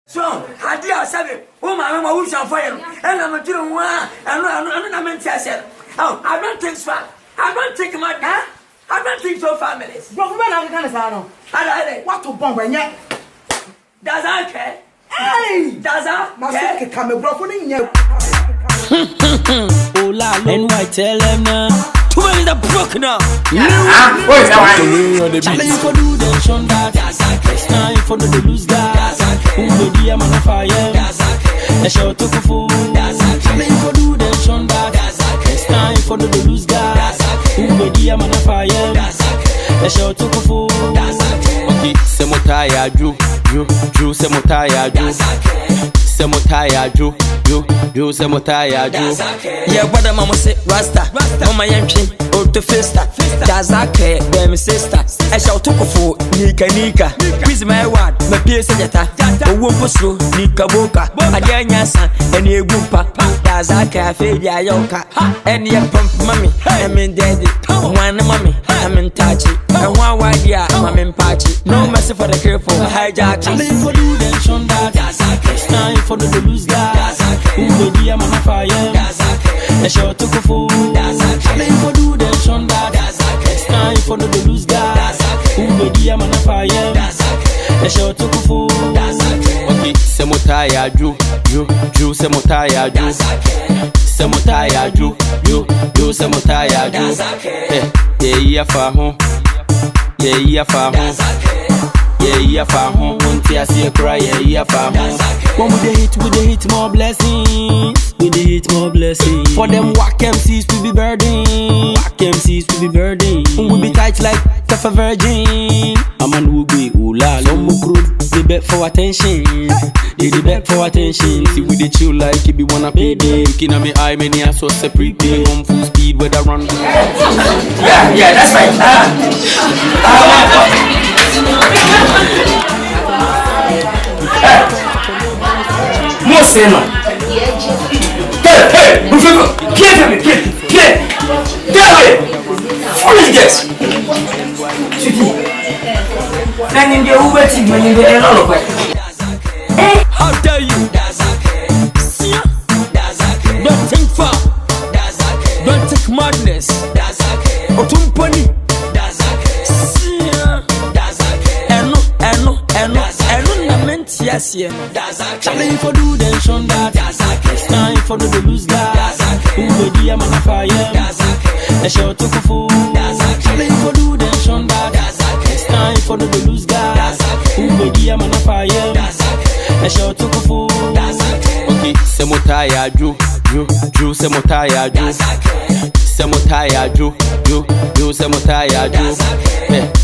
So, I did 7. Oh, my mama, who's on fire? And I'm a doing one. I'm meant to say, oh, I don't think so. I don't think my dad. I don't think so, families. But when I'm going to say, what to bomb when yet? Does I care? Hey, does I? My sister come a broken in you. Oh, la, Ennwai, tell them now. Too many that broken up. Challenge for do them, Sean, that. It's time for the lose guys. Who will be a man of fire? A short to fool. Challenge for do them, Sean, that. It's time for the lose guys. Who will be a man of fire? A short to fool. Okay, Semotaya, Drew, Semotaya, Drew. Semotaya, Drew, Semotaya, Drew. Yeah, what the mama say, Rasta, Mama Yankee, old to Festa, Dazake, them sister. I shall talk for Nika, Quiz my word, my peer senator, a woman, Nika Boka, a Yanyasa, and a Wumpa, Dazaka, Fadia Yoka, and your pump mommy, I'm in daddy, one mommy, I'm in touchy, and one wide ya, I'm in patchy. No mercy for the cripple, hijack, challenge for do them, Sean, it's time for the lose guys. Who will be a man of fire? A short to fool. Challenge for do them, Sean, it's time for the lose guys. Who will be a man of fire? A short to fool. Okay, Semotaya, Drew, Semotaya, Drew. Semotaya, Drew, Semotaya, Drew. Yeah, for home. Yeah, for home. Yeah, for home. Won't you see a cry? Yeah, for home. When we the hit more blessings. We the hit more blessings. For them whack MCs to be burden. Whack MCs to be burden. We be tight like tough a virgin. A man will be ula lomo crude. They beg for attention. They beg for attention. See we the chill like it be wanna pay day. Looking at me eye many are so separate day. On full speed where they run. Yeah, that's right. Moseno. Hey, get away. Foolish guess. And in the Uber team, when you get a lot of How dare you? Don't think far. Don't take madness. Otumpani. Yes, challenge for do them, Sean, that. It's time for the lose guys. Who will be a man of fire? A short to fool. Challenge for do them, Sean, that. It's time for the lose guys. Who will be a man of fire? A short to fool. Okay, Semotaya, Drew, Semotaya, Drew. Semotaya, Drew, Semotaya, Drew.